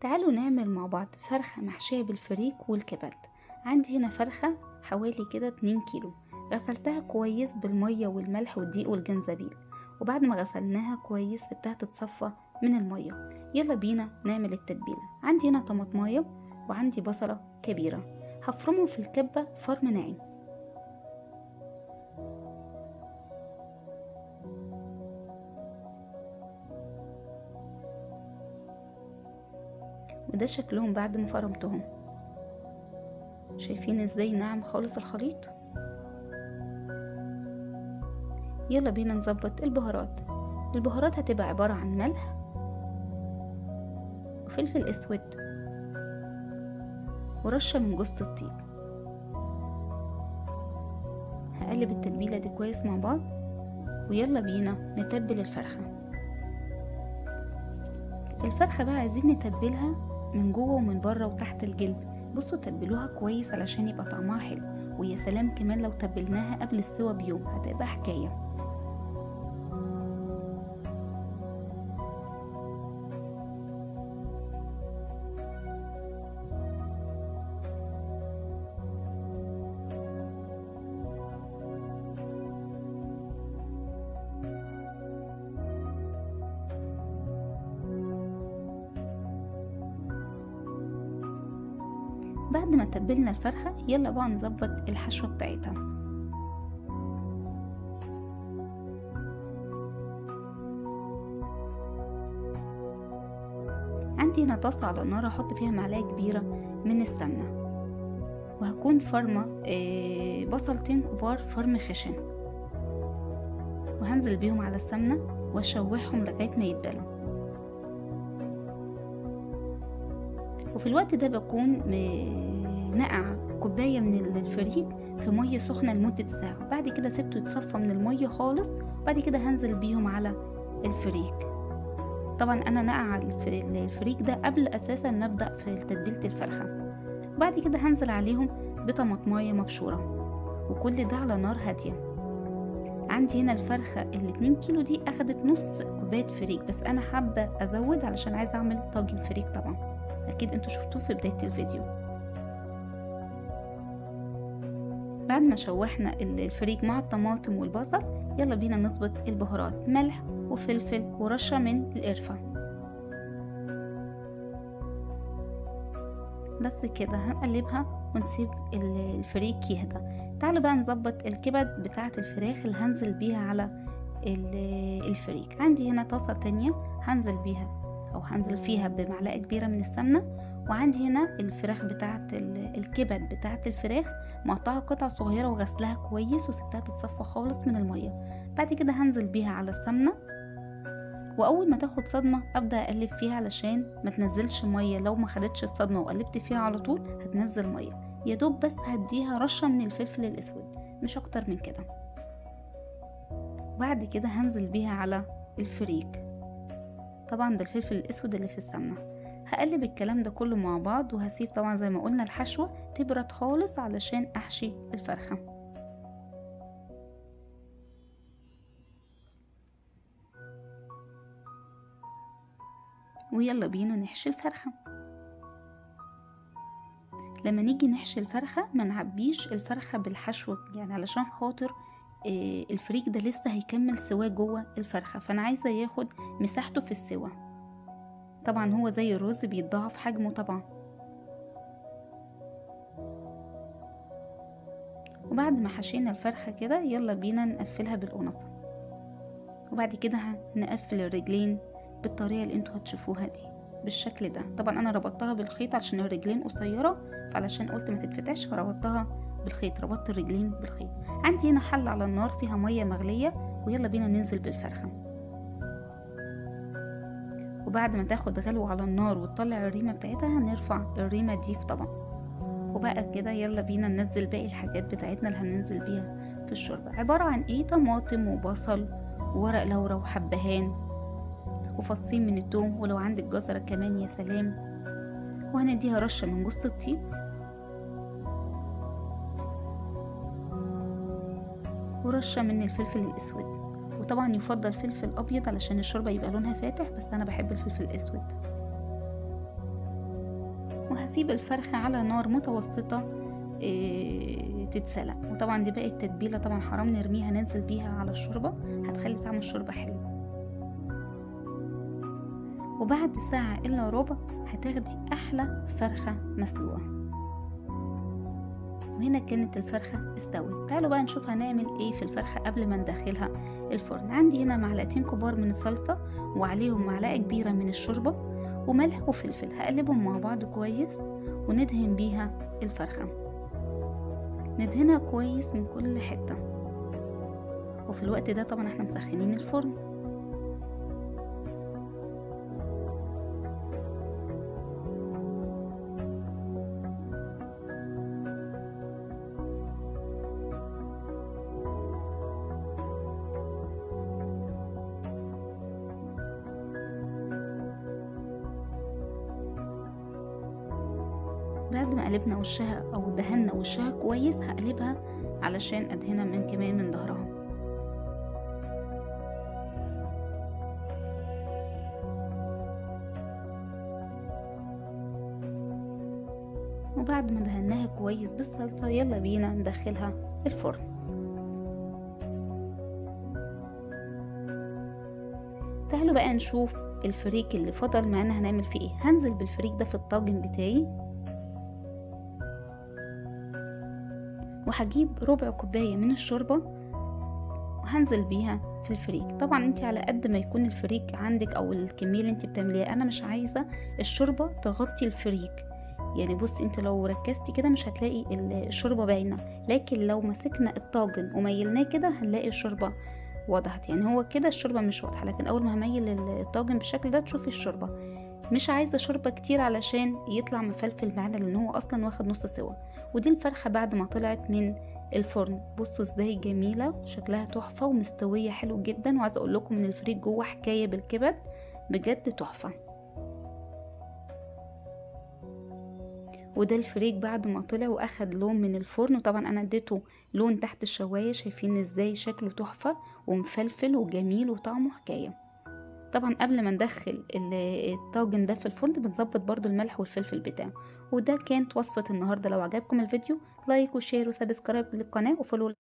تعالوا نعمل مع بعض فرخة محشية بالفريك والكبد. عندي هنا فرخة حوالي كده 2 كيلو، غسلتها كويس بالمية والملح والدقيق والجنزبيل، وبعد ما غسلناها كويس سبتها تتصفى من المية. يلا بينا نعمل التتبيلة. عندي هنا طماطمايه وعندي بصلة كبيرة، هفرمهم في الكبة فرم ناعم. وده شكلهم بعد ما فرمتهم، شايفين ازاي ناعم خالص الخليط. يلا بينا نظبط البهارات. البهارات هتبقى عبارة عن ملح وفلفل اسود ورشة من جوز الطيب. هقلب التتبيلة دي كويس مع بعض، ويلا بينا نتبل الفرخة. الفرخة بقى عايزين نتبلها من جوه ومن بره وتحت الجلد. بصوا تبلوها كويس علشان يبقى طعمها حلو، ويا سلام كمان لو تبلناها قبل السوا بيوم هتبقى حكاية. بعد ما تبلنا الفرخة يلا بقى نظبط الحشوة بتاعتها. عندي هنا طاسة على النار هحط فيها معلقة كبيرة من السمنة، وهكون فرمة بصلتين كبار فرم خشن، وهنزل بيهم على السمنة واشوحهم لغاية ما يتبلوا. وفي الوقت ده بكون نقع كوباية من الفريك في مية سخنة لمدة ساعة. بعد كده سبته يتصفى من المية خالص، بعد كده هنزل بيهم على الفريك. طبعا انا نقع الفريك ده قبل اساسا نبدأ في تتبيلة الفرخة. بعد كده هنزل عليهم بطماطمايه مبشورة، وكل ده على نار هادية. عندي هنا الفرخة 2 كيلو دي اخدت نص كوباية فريك، بس انا حابة ازود علشان عايزة اعمل طاجن فريك. طبعا اكيد انتوا شفتوه في بداية الفيديو. بعد ما شوحنا الفريك مع الطماطم والبصل يلا بينا نظبط البهارات، ملح وفلفل ورشة من القرفة. بس كده هنقلبها ونسيب الفريك يهدى. تعالوا بقى نظبط الكبد بتاعة الفراخ اللي هنزل بيها على الفريك. عندي هنا طاسة تانية هنزل فيها بمعلقة كبيرة من السمنة، وعندي هنا الفراخ بتاعة الكبد بتاعة الفراخ مقطعها قطع صغيرة وغسلها كويس وسبتها تتصفى خالص من المية. بعد كده هنزل بيها على السمنة، واول ما تاخد صدمة ابدأ اقلب فيها علشان ما تنزلش مية. لو ما خدتش الصدمة وقلبت فيها على طول هتنزل مية. يا دوب بس هديها رشة من الفلفل الاسود، مش اكتر من كده. بعد كده هنزل بيها على الفريك، طبعا ده الفلفل الاسود اللي في السمنة. هقلب الكلام ده كله مع بعض، وهسيب طبعا زي ما قلنا الحشوة تبرد خالص علشان احشي الفرخة. ويلا بينا نحشي الفرخة. لما نيجي نحشي الفرخة ما نعبيش الفرخة بالحشوة، يعني علشان خاطر الفريك ده لسه هيكمل سواه جوه الفرخة، فانا عايزة ياخد مساحته في السوا. طبعا هو زي الرز بيتضاعف حجمه طبعا. وبعد ما حشينا الفرخة كده يلا بينا نقفلها بالقنصة، وبعد كده هنقفل الرجلين بالطريقة اللي انتوا هتشوفوها دي بالشكل ده. طبعا انا ربطتها بالخيط عشان الرجلين قصيرة، فعلشان قلت ما تتفتحش فربطتها بالخيط، ربطت الرجلين بالخيط. عندي هنا حلة على النار فيها مية مغلية، ويلا بينا ننزل بالفرخة. وبعد ما تاخد غلو على النار وتطلع الريمة بتاعتها هنرفع الريمة دي طبعا. وبقى كده يلا بينا ننزل باقي الحاجات بتاعتنا اللي هننزل بيها في الشوربة. عبارة عن ايه؟ طماطم وبصل وورق لورا وحبهان وفصين من التوم، ولو عندك جزرة كمان يا سلام. وهنديها رشة من جوز الطيب، ورشة من الفلفل الاسود، وطبعا يفضل فلفل ابيض علشان الشوربة يبقى لونها فاتح، بس انا بحب الفلفل الاسود. وهسيب الفرخة على نار متوسطة تتسلق. وطبعا دي باقي التتبيلة، طبعا حرام نرميها، ننزل بيها على الشوربة هتخلي طعم الشوربة حلو. وبعد ساعة الا ربع هتاخدي احلى فرخة مسلوقة. وهنا كانت الفرخة استوت. تعالوا بقى نشوف هنعمل ايه في الفرخة قبل ما ندخلها الفرن. عندي هنا معلقتين كبار من الصلصة وعليهم معلقة كبيرة من الشوربة وملح وفلفل، هقلبهم مع بعض كويس وندهن بيها الفرخة. ندهنها كويس من كل حتة. وفي الوقت ده طبعا احنا مسخنين الفرن. بعد ما قلبنا وشها او دهنا وشها كويس هقلبها علشان ادهنها من كمان من ظهرها. وبعد ما دهناها كويس بالصلصة يلا بينا ندخلها الفرن. تعالوا بقى نشوف الفريك اللي فضل معانا هنعمل فيه ايه. هنزل بالفريك ده في الطاجن بتاعي، وهجيب ربع كوباية من الشوربة وهنزل بيها في الفريك. طبعا انت على قد ما يكون الفريك عندك او الكمية اللي انت بتعمليها. انا مش عايزة الشوربة تغطي الفريك، يعني بصي انت لو ركزتي كده مش هتلاقي الشوربة باينة، لكن لو مسكنا الطاجن وميلناه كده هنلاقي الشوربة وضحت. يعني هو كده الشوربة مش واضحة، لكن اول ما هميل الطاجن بالشكل ده تشوفي الشوربة. مش عايزة شوربة كتير علشان يطلع مفلفل معانا لان هو اصلا واخد نص سوا. ودي الفرخة بعد ما طلعت من الفرن، بصوا ازاي جميلة، شكلها تحفة ومستوية حلو جدا. وعايزة اقول لكم ان الفريك جوه حكاية بالكبد، بجد تحفة. وده الفريك بعد ما طلع واخد لون من الفرن، وطبعا انا اديته لون تحت الشواية. شايفين ازاي شكله تحفة ومفلفل وجميل وطعمه حكاية. طبعا قبل ما ندخل الطاجن ده في الفرن بنظبط برضو الملح والفلفل بتاعه. وده كانت وصفة النهاردة. لو عجبكم الفيديو لايك وشير وسبسكرايب للقناة وفولو